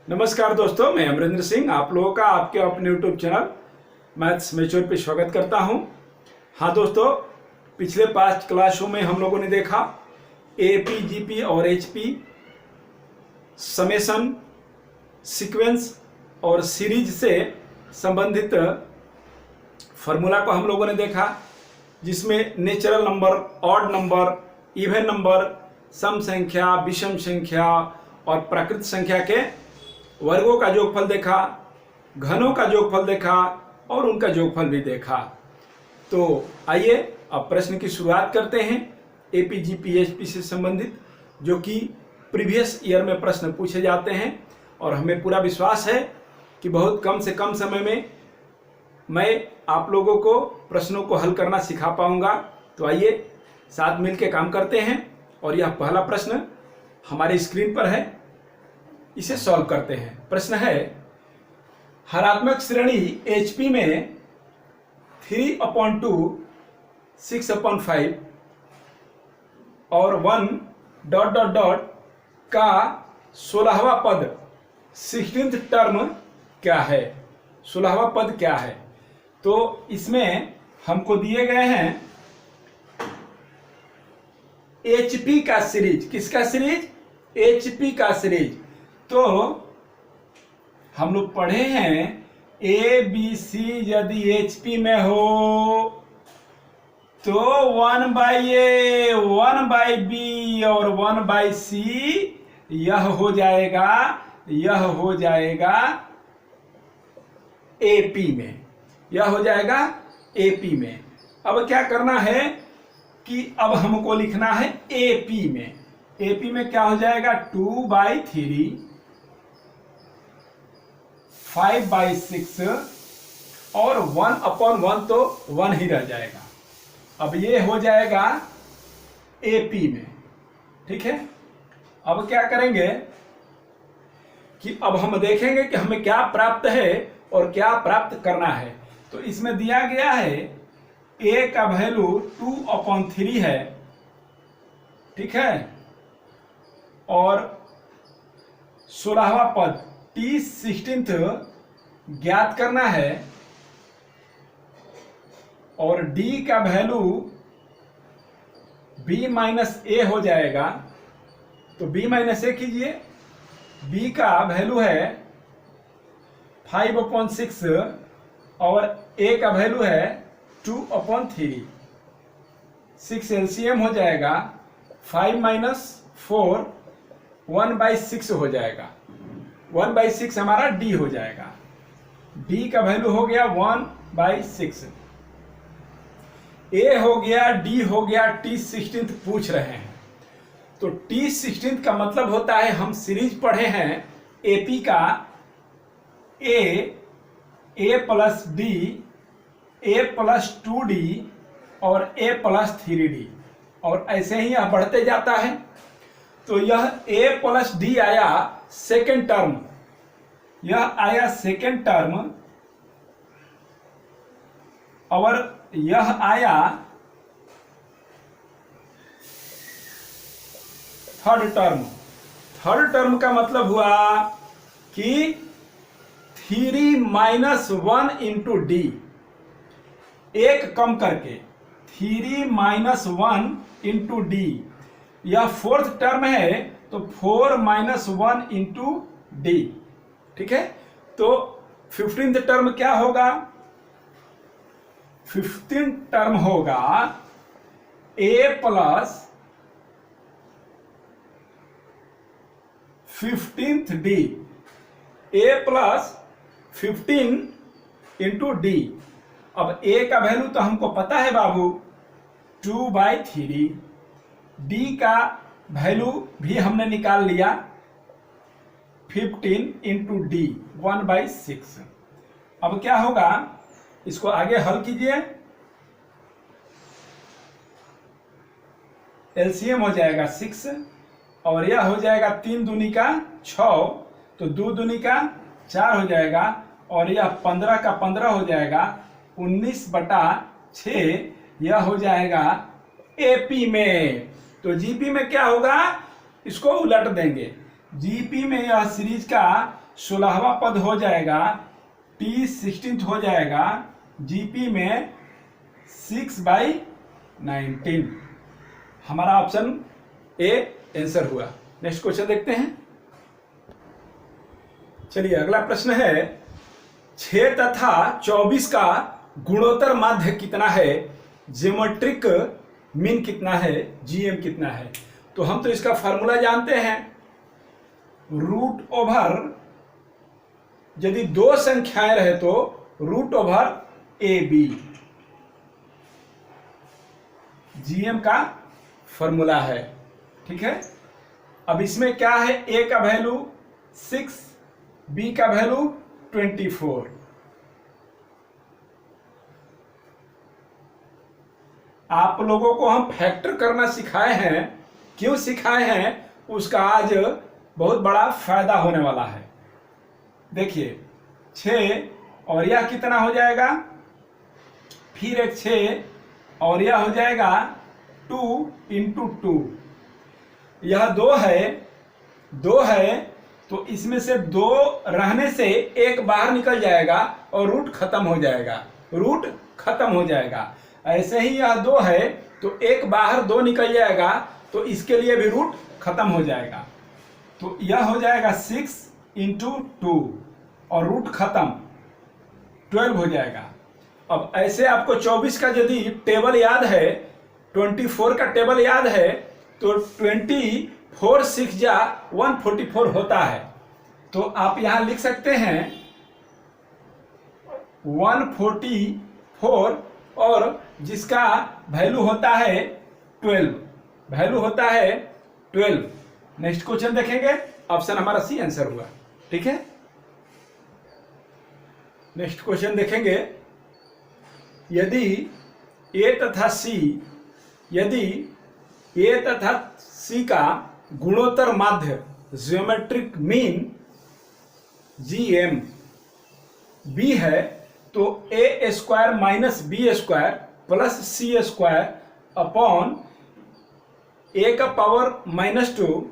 नमस्कार दोस्तों, मैं अमरिंदर सिंह आप लोगों का आपके अपने यूट्यूब चैनल मैथ्स मैच्योर पे स्वागत करता हूं। हाँ दोस्तों, पिछले 5 क्लासों में हम लोगों ने देखा एपी, जीपी और एचपी, समेशन, सीक्वेंस और सीरीज से संबंधित फार्मूला को हम लोगों ने देखा, जिसमें natural number, odd number, even number, सम संख्या, विषम संख्या और प्राकृत संख्या के वर्गों का जोगफल देखा, घनों का जोगफल देखा और उनका जोगफल भी देखा। तो आइए अब प्रश्न की शुरुआत करते हैं एपी, जीपी, एचपी से संबंधित, जो कि प्रीवियस ईयर में प्रश्न पूछे जाते हैं और हमें पूरा विश्वास है कि बहुत कम से कम समय में मैं आप लोगों को प्रश्नों को हल करना सिखा पाऊंगा। तो आइए साथ मिलकर काम करते हैं और यह पहला प्रश्न हमारी स्क्रीन पर है, इसे सॉल्व करते हैं। प्रश्न है, हरात्मक श्रेणी HP में 3/2, 6/5 और 1 ... का 16वां पद 16th टर्म क्या है? 16वां पद क्या है? तो इसमें हमको दिए गए हैं HP का सीरीज। किसका सीरीज? HP का सीरीज। तो हम लोग पढ़े हैं ए बी सी यदि HP में हो तो 1/A, 1/B और 1/C यह हो जाएगा AP में। यह हो जाएगा AP में। अब क्या करना है कि अब हमको लिखना है AP में। AP में क्या हो जाएगा? 2/3, 5/6 और 1/1 तो 1 ही रह जाएगा। अब ये हो जाएगा AP में। ठीक है, अब क्या करेंगे कि अब हम देखेंगे कि हमें क्या प्राप्त है और क्या प्राप्त करना है। तो इसमें दिया गया है A का वैल्यू 2/3 है, ठीक है, और 16वां पद T 16th ज्ञात करना है और D का वैल्यू B-A हो जाएगा। तो B-A कीजिए। B का वैल्यू है 5/6 और A का वैल्यू है 2/3। 6 LCM हो जाएगा, 5 - 4 1/6 हो जाएगा। 1/6 हमारा D हो जाएगा। D का वैल्यू हो गया 1/6। A हो गया, D हो गया, T 16th पूछ रहे हैं। तो T 16th का मतलब होता है, हम सीरीज पढ़े हैं AP का A + D, A + 2D और A + 3D, और ऐसे ही यह बढ़ते जाता है। तो यह A + D आया सेकेंड टर्म, यह आया सेकेंड टर्म, और यह आया थर्ड टर्म। थर्ड टर्म का मतलब हुआ कि 3 - 1 × D, एक कम करके 3 - 1 × D। यह फोर्थ टर्म है तो 4 - 1 × D। ठीक है, तो 15th टर्म क्या होगा? 15th टर्म होगा A + 15th D, A + 15 × D। अब A का वैल्यू तो हमको पता है बाबू, 2/3। D का वैल्यू भी हमने निकाल लिया, 15 × D, 1/6। अब क्या होगा, इसको आगे हल कीजिए। LCM हो जाएगा 6 और यह हो जाएगा 3 दूनी का 6, तो 2 दूनी का 4 हो जाएगा, और यह 15 का 15 हो जाएगा, 19/6 यह हो जाएगा AP में। तो GP में क्या होगा, इसको उलट देंगे। GP में यह सीरीज का 16वां पद हो जाएगा, T 16th हो जाएगा, GP में 6/19। हमारा ऑप्शन ए आंसर हुआ। नेक्स्ट क्वेश्चन देखते हैं। चलिए अगला प्रश्न है, 6 तथा 24 का गुणोत्तर माध्य कितना है, ज्योमेट्रिक मीन कितना है, जीएम कितना है। तो हम तो इसका फॉर्मूला जानते हैं, रूट ओवर, यदि दो संख्याएं रहे तो root over a b, GM का फॉर्मूला है। ठीक है, अब इसमें क्या है, ए का वैल्यू 6, बी का वैल्यू 24। आप लोगों को हम फैक्टर करना सिखाए हैं, क्यों सिखाए हैं उसका आज बहुत बड़ा फायदा होने वाला है। देखिए 6 और यह कितना हो जाएगा, फिर एक 6 और यह हो जाएगा 2 × 2, यह 2 है तो इसमें से 2 रहने से एक बाहर निकल जाएगा और रूट खत्म हो जाएगा, ऐसे ही यह 2 है तो एक बाहर 2 निकल जाएगा तो इसके लिए भी रूट खत्म हो जाएगा। तो यह हो जाएगा 6 × 2 और रूट खत्म 12 हो जाएगा। अब ऐसे आपको 24 का यदि टेबल याद है, 24 का टेबल याद है तो 24 6 जा 144 होता है। तो आप यहां लिख सकते हैं 144 और जिसका वैल्यू होता है 12। नेक्स्ट क्वेश्चन देखेंगे, ऑप्शन हमारा सी आंसर हुआ। ठीक है, नेक्स्ट क्वेश्चन देखेंगे, यदि ए तथा सी का गुणोत्तर माध्य ज्योमेट्रिक मीन जीएम बी है तो A square minus B square plus C square upon A का पावर -2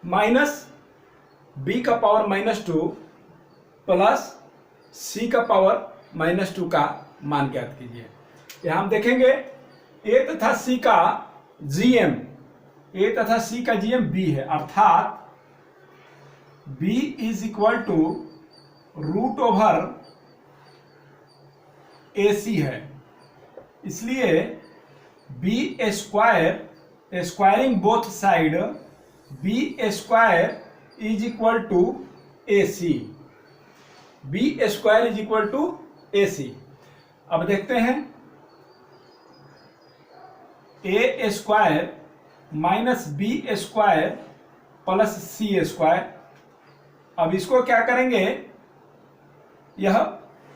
माइनस बी का पावर -2 प्लस सी का पावर -2 का मान ज्ञात कीजिए। यहां हम देखेंगे ए तथा सी का जीएम बी है, अर्थात b is equal to root over AC है, इसलिए b square squaring both side b square is equal to AC, b square is equal to AC। अब देखते हैं a square minus B square plus C square. अब इसको क्या करेंगे, यह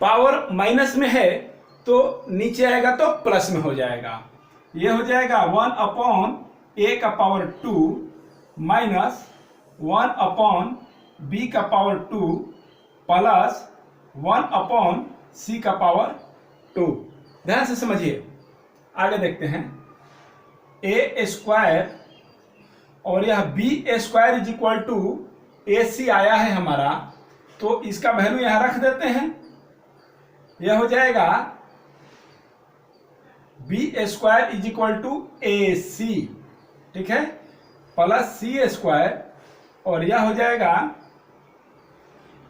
पावर माइनस में है तो नीचे आएगा तो प्लस में हो जाएगा, यह हो जाएगा 1/a का पावर 2 माइनस 1/b का पावर 2 प्लस 1/c का पावर 2। ध्यान से समझिए, आगे देखते हैं, ए स्क्वायर और यह b square is equal to AC आया है हमारा, तो इसका वैल्यू यहां रख देते हैं, यह हो जाएगा b square is equal to AC। ठीक है, प्लस सी स्क्वायर और यह हो जाएगा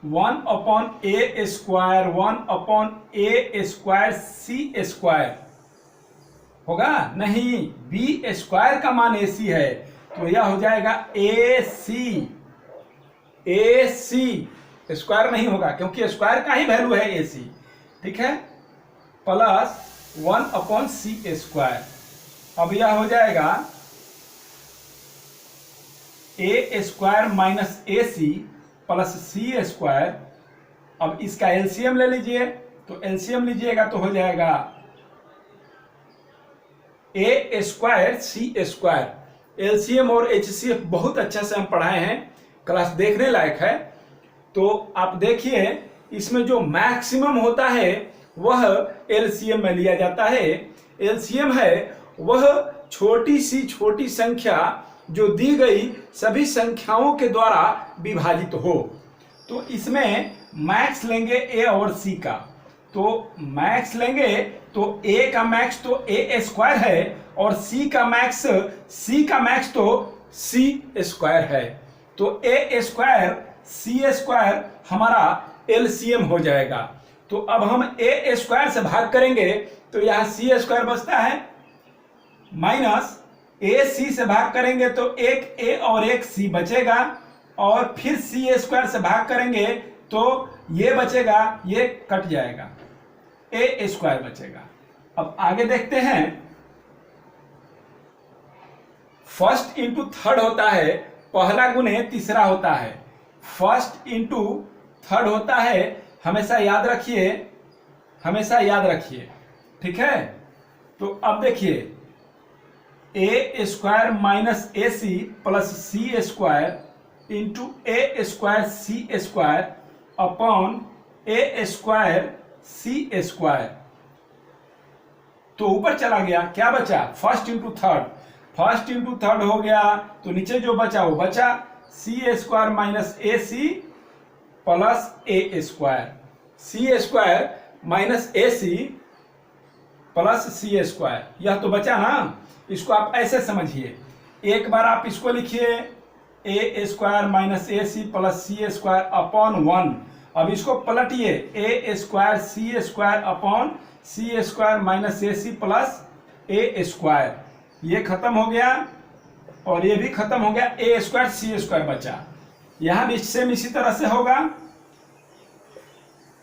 1/a स्क्वायर 1/a स्क्वायर सी स्क्वायर होगा नहीं, बी स्क्वायर का मान AC है तो यह हो जाएगा AC स्क्वायर नहीं होगा क्योंकि स्क्वायर का ही वैल्यू है AC। ठीक है, प्लस 1/c स्क्वायर। अब यह हो जाएगा a square minus AC plus C square. अब इसका एलसीएम ले लीजिए, तो एलसीएम लीजिएगा तो हो जाएगा a square C square. LCM और HCF बहुत अच्छा से हम पढ़ाए हैं, क्लास देखने लायक है। तो आप देखिए इसमें जो मैक्सिमम होता है वह एलसीएम में लिया जाता है। एलसीएम है वह छोटी संख्या जो दी गई सभी संख्याओं के द्वारा विभाजित हो। तो इसमें मैक्स लेंगे ए और सी का, तो मैक्स लेंगे तो ए का मैक्स तो ए स्क्वायर है और सी का मैक्स तो सी स्क्वायर है। तो ए स्क्वायर सी स्क्वायर हमारा एलसीएम हो जाएगा। तो अब हम ए स्क्वायर से भाग करेंगे तो यहाँ सी स्क्वायर बचता है, माइनस ए सी से भाग करेंगे तो एक ए और एक सी बचेगा, और फिर सी स्क्वायर से भाग करेंगे तो ये बचेगा, ये कट जाएगा, ए स्क्वायर बचेगा। अब आगे देखते हैं, फर्स्ट इंटू थर्ड होता है, पहला गुने तीसरा होता है, फर्स्ट इंटू थर्ड होता है, हमेशा याद रखिए, हमेशा याद रखिए, ठीक है। तो अब देखिए ए स्क्वायर माइनस ए सी प्लस सी स्क्वायर इंटू ए स्क्वायर सी स्क्वायर अपॉन ए स्क्वायर सी स्क्वायर। तो ऊपर चला गया, क्या बचा, first into third, first into third हो गया तो नीचे जो बचा वो बचा सी स्क्वायर माइनस ए सी प्लस ए स्क्वायर, सी स्क्वायर माइनस ए सी प्लस सी स्क्वायर, यह तो बचा ना। इसको आप ऐसे समझिए, एक बार आप इसको लिखिए ए स्क्वायर माइनस ए सी प्लस सी स्क्वायर अपॉन 1। अब इसको पलटिए, ए स्क्वायर सी स्क्वायर अपॉन सी स्क्वायर माइनस ए सी प्लस ए स्क्वायर, ये खत्म हो गया और ये भी खत्म हो गया, ए स्क्वायर सी स्क्वायर बचा। यहां भी सेम इसी तरह से होगा,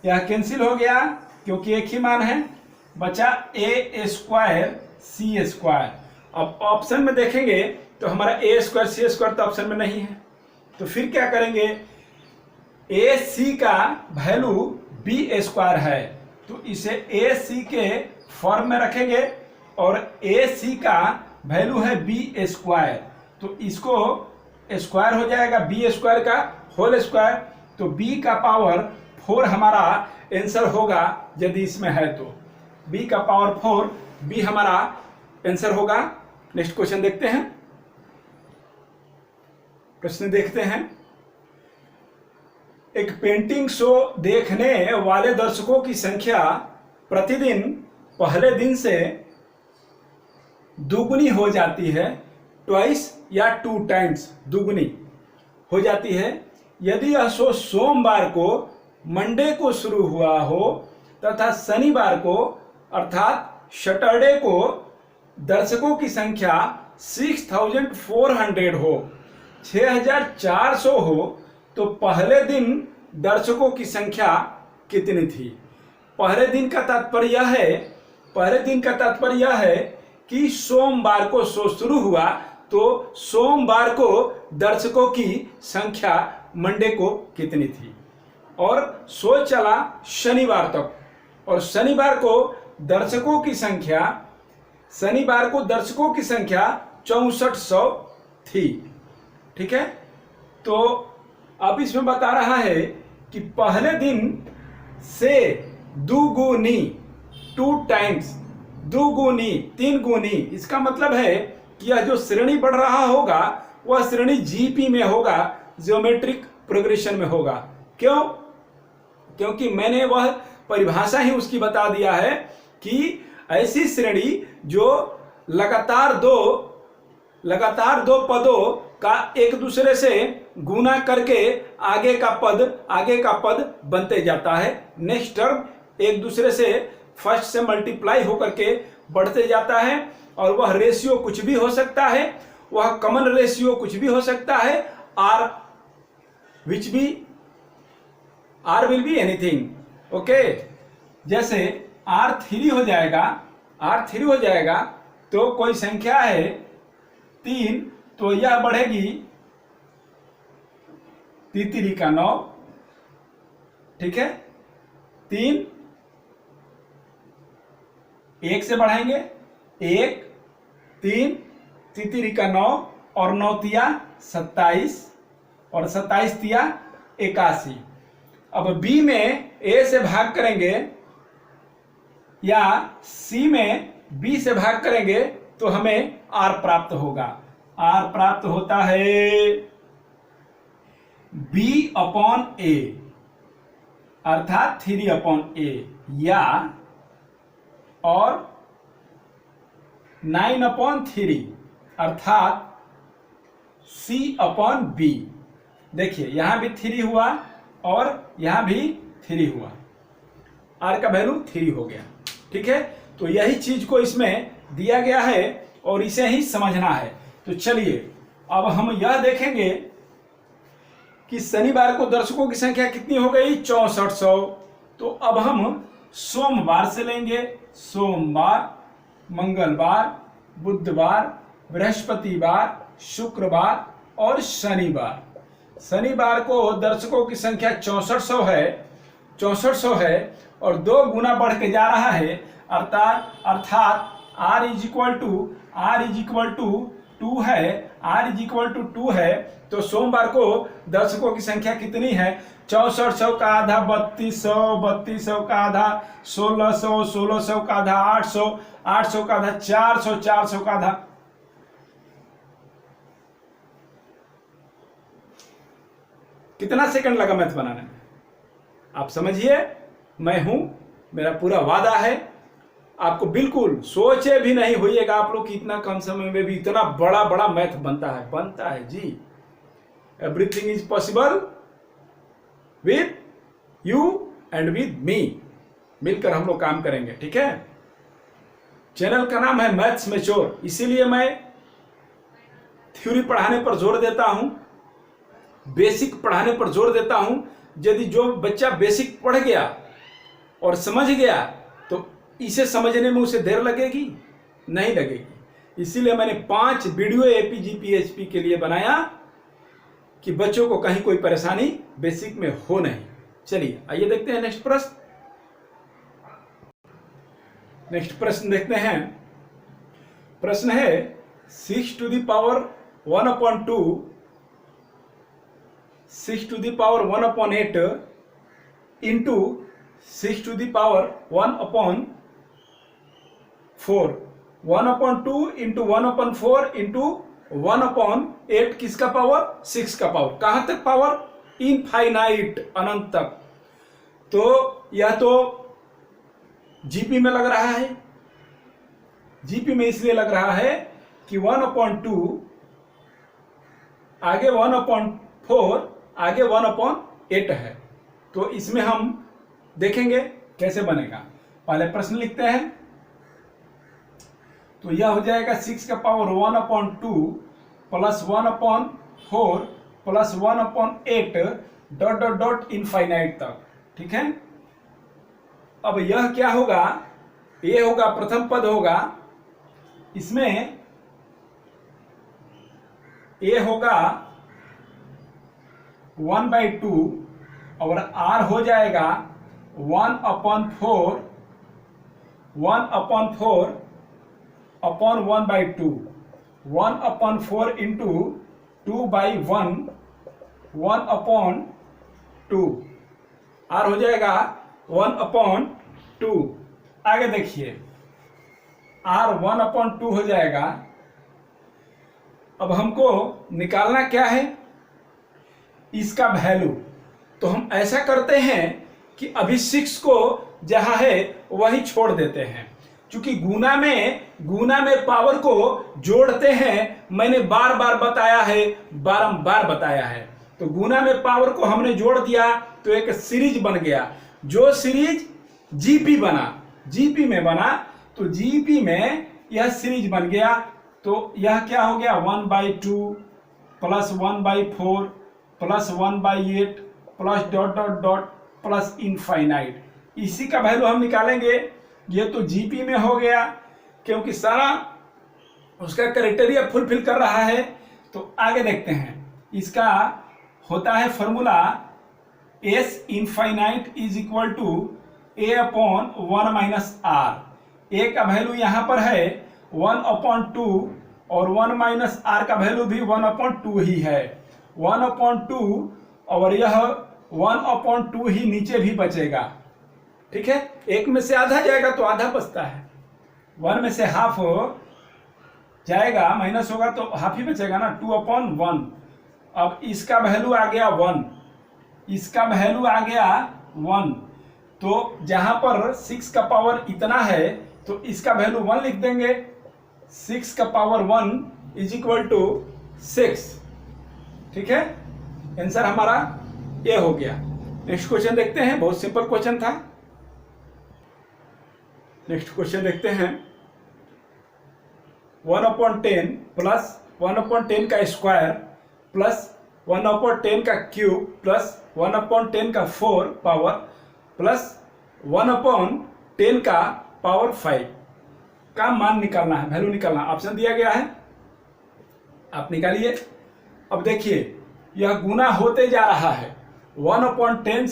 यह कैंसिल हो गया क्योंकि एक ही मान है, बचा ए स्क्वायर सी स्क्वायर। अब ऑप्शन में देखेंगे तो हमारा ए स्क्वायर सी स्क्वायर तो ऑप्शन में नहीं है, तो फिर क्या करेंगे, ए सी का वैल्यू बी स्क्वायर है तो इसे ए सी के फॉर्म में रखेंगे, और ए सी का वैल्यू है बी स्क्वायर, तो इसको स्क्वायर हो जाएगा बी स्क्वायर का होल स्क्वायर, तो बी का पावर 4 हमारा आंसर होगा यदि इसमें है तो, बी का पावर 4 बी हमारा आंसर होगा। नेक्स्ट क्वेश्चन देखते हैं, प्रश्न देखते हैं, एक पेंटिंग शो देखने वाले दर्शकों की संख्या प्रतिदिन पहले दिन से दुगनी हो जाती है, ट्वाइस या 2 टाइम्स दुगनी हो जाती है यदि यह शो सोमवार को मंडे को शुरू हुआ हो तथा शनिवार को अर्थात सैटरडे को दर्शकों की संख्या 6400 हो, 6400 हो, तो पहले दिन दर्शकों की संख्या कितनी थी। पहले दिन का तात्पर्य यह है, पहले दिन का तात्पर्य यह है कि सोमवार को शो शुरू हुआ तो सोमवार को दर्शकों की संख्या मंडे को कितनी थी, और शो चला शनिवार तक, और शनिवार को दर्शकों की संख्या 6400 थी, ठीक है। तो अब इसमें बता रहा है कि पहले दिन से दुगुनी, 2 टाइम्स, दुगुनी 3 गुनी, इसका मतलब है कि यह जो श्रेणी बढ़ रहा होगा वह श्रेणी जीपी में होगा, ज्योमेट्रिक प्रोग्रेशन में होगा। क्यों, क्योंकि मैंने वह परिभाषा ही उसकी बता दिया है कि ऐसी श्रेणी जो लगातार दो पदों का एक दूसरे से गुना करके आगे का पद बनते जाता है, नेक्स्ट टर्म एक दूसरे से फर्स्ट से मल्टीप्लाई होकर के बढ़ते जाता है, और वह रेशियो कुछ भी हो सकता है, वह कॉमन रेशियो कुछ भी हो सकता है, R will be anything, okay. जैसे R3 हो जाएगा तो कोई संख्या है 3, तो यह बढ़ेगी 3 का 9, ठीक है। 3 1 से बढ़ाएंगे, 1 3 3 का 9 और 9 तिया 27 और 27 तिया 81। अब बी में ए से भाग करेंगे या सी में बी से भाग करेंगे तो हमें आर प्राप्त होगा। आर प्राप्त होता है b अपॉन a अर्थात 3 अपॉन a, या और 9 अपॉन 3 अर्थात c अपॉन b। देखिए यहां भी 3 हुआ और यहां भी 3 हुआ, r का वैल्यू 3 हो गया। ठीक है, तो यही चीज को इसमें दिया गया है और इसे ही समझना है। तो चलिए अब हम यह देखेंगे कि शनिवार को दर्शकों की संख्या कितनी हो गई, 6400। तो अब हम सोमवार से लेंगे, सोमवार, मंगलवार, बुधवार, बृहस्पतिवार, शुक्रवार और शनिवार। शनिवार को दर्शकों की संख्या 6400 है और 2 गुना बढ़ के जा रहा है, अर्थात r इज इक्वल टू 2 है, r इज इक्वल टू 2 है। तो सोमवार को दर्शकों की संख्या कितनी है, 6400 का आधा 3200, 3200 का आधा 1600, 1600 का आधा 800, 800 का आधा 400, 400 का आधा। कितना सेकंड लगा मैथ बनाने में, आप समझिए। मैं हूं, मेरा पूरा वादा है, आपको बिल्कुल सोचे भी नहीं होइएगा आप लोग कि इतना कम समय में भी इतना बड़ा बड़ा मैथ बनता है जी। Everything is possible with you and with me, मिलकर हम लोग काम करेंगे। ठीक है, चैनल का नाम है मैथ्स मैच्योर, इसीलिए मैं थ्योरी पढ़ाने पर जोर देता हूं, बेसिक पढ़ाने पर जोर देता हूं। यदि जो बच्चा बेसिक पढ़ गया और समझ गया तो इसे समझने में उसे देर लगेगी? नहीं लगेगी। इसीलिए मैंने 5 वीडियो एपीजीपीएचपी के लिए बनाया कि बच्चों को कहीं कोई परेशानी बेसिक में हो नहीं। चलिए आइए देखते हैं नेक्स्ट प्रश्न। नेक्स्ट प्रश्न देखते हैं। प्रश्न है 6 to the power 1/2, 6 to the power 1/8 into 6 to the power 1/4, 1/2 into 1/4 into 1/8 किसका पावर, 6 का पावर। कहां तक पावर, इनफाइनाइट, अनंत तक। तो यह तो जीपी में लग रहा है, जीपी में इसलिए लग रहा है कि 1/2 आगे 1/4 आगे 1/8 है। तो इसमें हम देखेंगे कैसे बनेगा। पहले प्रश्न लिखते हैं। तो यह हो जाएगा 6 का power 1/2 plus 1/4 plus 1/8 dot dot dot infinite तक। ठीक है, अब यह क्या होगा, ये होगा प्रथम पद होगा, इसमें ये होगा 1/2 और r हो जाएगा 1/4 अपॉन 1/2, 1/4 इंटू 2/1, 1/2, r हो जाएगा 1/2। आगे देखिए r 1/2 हो जाएगा। अब हमको निकालना क्या है, इसका वैल्यू। तो हम ऐसा करते हैं कि अभी 6 को जहां है वही छोड़ देते हैं, क्योंकि गुना में पावर को जोड़ते हैं। मैंने बार बार बताया है, बारंबार बताया है। तो गुना में पावर को हमने जोड़ दिया तो एक सीरीज बन गया। जो सीरीज जीपी बना, जीपी में बना, तो जीपी में यह सीरीज बन गया। तो यह क्या हो गया, 1/2 plus 1/4 plus 1/8 plus dot dot dot plus infinite. इसी का वैल्यू हम निकालेंगे। ये तो जीपी में हो गया, क्योंकि सारा उसका क्राइटेरिया फुलफिल कर रहा है। तो आगे देखते हैं, इसका होता है formula S infinite is equal to a/1 - r। a का वैल्यू यहां पर है 1/2 और 1 - r का वैल्यू भी 1/2 ही है, 1/2, और यह 1/2 ही नीचे भी बचेगा। ठीक है, एक में से आधा जाएगा तो आधा बचता है, 1 में से हाफ जाएगा, माइनस होगा तो हाफ ही बचेगा ना, 2/1। अब इसका वैल्यू आ गया 1, इसका वैल्यू आ गया 1, तो जहां पर 6 का पावर इतना है तो इसका वैल्यू 1 लिख देंगे। 6 का पावर 1 इज इक्वल टू 6। ठीक है, आंसर हमारा ये हो गया। नेक्स्ट क्वेश्चन देखते हैं, बहुत सिंपल क्वेश्चन था। नेक्स्ट क्वेश्चन देखते हैं। 1/10 प्लस 1/10 का स्क्वायर प्लस 1/10 का क्यूब प्लस 1/10 का 4 पावर प्लस 1/10 का पावर 5 का मान निकालना है, वैल्यू निकालना। ऑप्शन दिया गया है, आप निकालिए। अब देखिए यह गुना होते जा रहा है, 1/10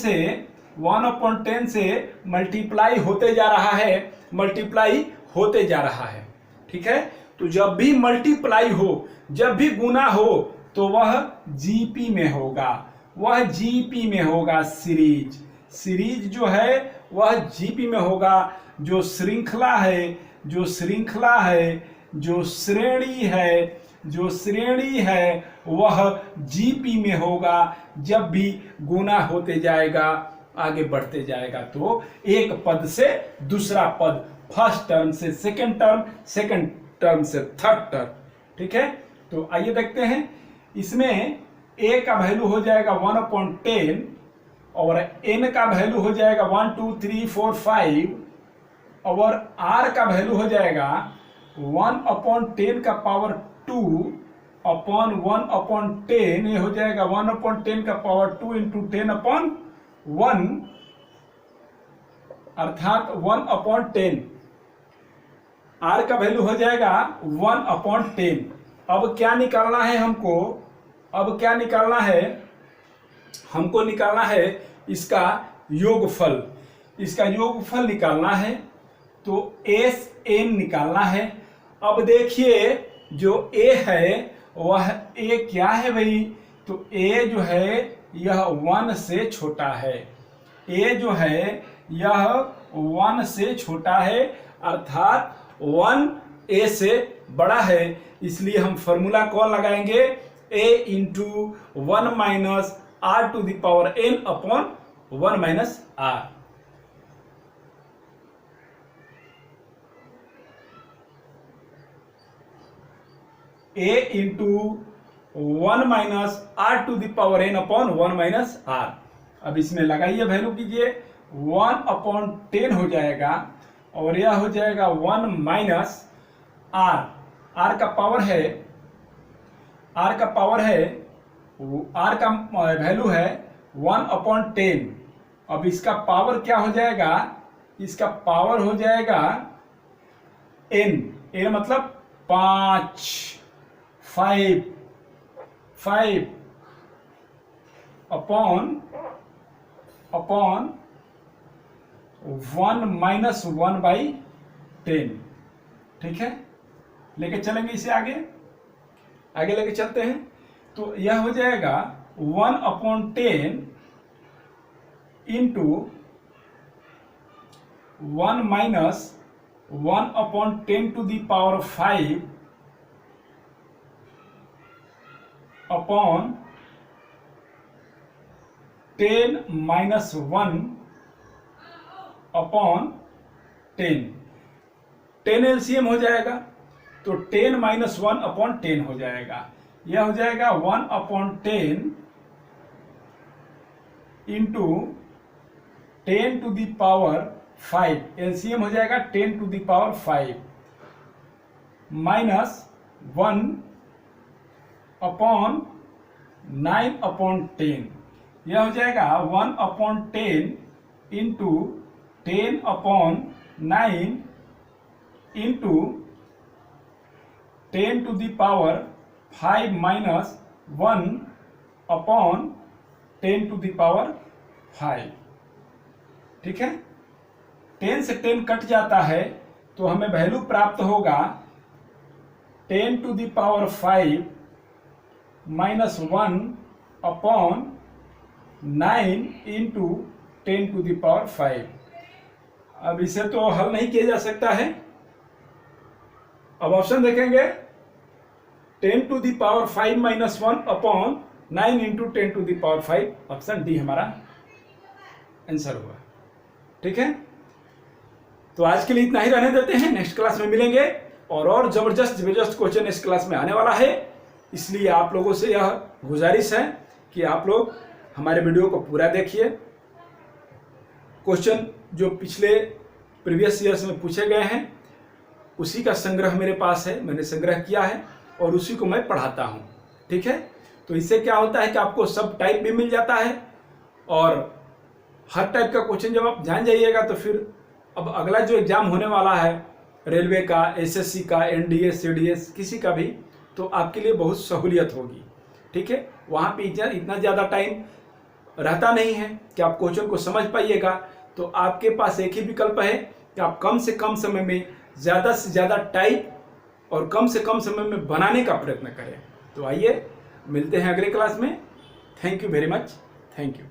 से मल्टीप्लाई होते जा रहा है, मल्टीप्लाई होते जा रहा है। ठीक है, तो जब भी मल्टीप्लाई हो, जब भी गुना हो तो वह जीपी में होगा, वह जीपी में होगा। सीरीज जो है वह जीपी में होगा। जो श्रृंखला है, जो श्रेणी है वह जीपी में होगा। जब भी गुना होते जाएगा, आगे बढ़ते जाएगा, तो एक पद से दूसरा पद, फर्स्ट टर्म से सेकंड टर्म, सेकंड टर्म से थर्ड टर्म। ठीक है, तो आइए देखते हैं। इसमें a का वैल्यू हो जाएगा 1/10 और n का वैल्यू हो जाएगा 1 2 3 4 5 और r का वैल्यू हो जाएगा 1/10 का पावर 2 अपॉन 1/10, ये हो जाएगा 1/10 का पावर 2 इंटू 10/1 अर्थात 1/10। r का वैल्यू हो जाएगा 1/10। अब क्या निकालना है हमको? अब क्या निकालना है हमको? निकालना है इसका योगफल। इसका योगफल निकालना है तो एस एन निकालना है। अब देखिए जो ए है वह ए क्या है भाई? तो ए जो है यह 1 से छोटा है। ए जो है यह 1 से छोटा है, अर्थात 1 ए से बड़ा है। इसलिए हम फॉर्मूला कौन लगाएंगे? a into 1 minus r to the power n upon 1 minus r. a into 1 minus r to the power n upon 1 minus r. अब इसमें लगाइए, वैल्यू कीजिए, 1/10 हो जाएगा और यह हो जाएगा 1 माइनस आर। आर का पावर है, आर का वैल्यू है 1/10। अब इसका पावर क्या हो जाएगा? इसका पावर हो जाएगा n मतलब 5 अपॉन 1 माइनस 1/10। ठीक है, लेके चलेंगे इसे आगे लेके चलते हैं। तो यह हो जाएगा 1/10 into 1 minus 1/10 to the power 5 upon 10 minus 1 upon 10। 10 LCM हो जाएगा तो 10 माइनस 1/10 हो जाएगा। यह हो जाएगा 1/10 into 10 to the power 5। LCM हो जाएगा 10 to the power 5 minus 1 upon 9/10। यह हो जाएगा 1/10 into 10/9 into 10 to the power 5 minus 1 upon 10 to the power 5। ठीक है, 10 से 10 कट जाता है तो हमें वैल्यू प्राप्त होगा 10 to the power 5 minus 1 upon 9 into 10 to the power 5। अब इसे तो हल नहीं किया जा सकता है। अब ऑप्शन देखेंगे, 10 to the power 5 minus 1 upon 9 into 10 to the power 5, option D हमारा आंसर होगा। ठीक है, तो आज के लिए इतना ही रहने देते हैं, नेक्स्ट क्लास में मिलेंगे और जबरदस्त क्वेश्चन इस क्लास में आने वाला है। इसलिए आप लोगों से यह गुजारिश है कि आप लोग हमारे वीडियो को पूरा देखिए। क्वेश्चन जो पिछले प्रीवियस ईयर्स में पूछे गए हैं उसी का संग्रह मेरे पास है, मैंने संग्रह किया है और उसी को मैं पढ़ाता हूँ। ठीक है, तो इससे क्या होता है कि आपको सब टाइप भी मिल जाता है और हर टाइप का क्वेश्चन जब आप जान जाइएगा तो फिर अब अगला जो एग्जाम होने वाला है रेलवे का, एसएससी का, एनडीए, सीडीएस, किसी का भी, तो आपके लिए बहुत सहूलियत होगी। ठीक है, वहाँ पे इतना ज़्यादा टाइम रहता नहीं है कि आप क्वेश्चन को समझ पाइएगा। तो आपके पास एक ही विकल्प है कि आप कम से कम समय में ज़्यादा से ज़्यादा टाइप और कम से कम समय में बनाने का प्रयत्न करें। तो आइए मिलते हैं अगले क्लास में। Thank you very much, thank you.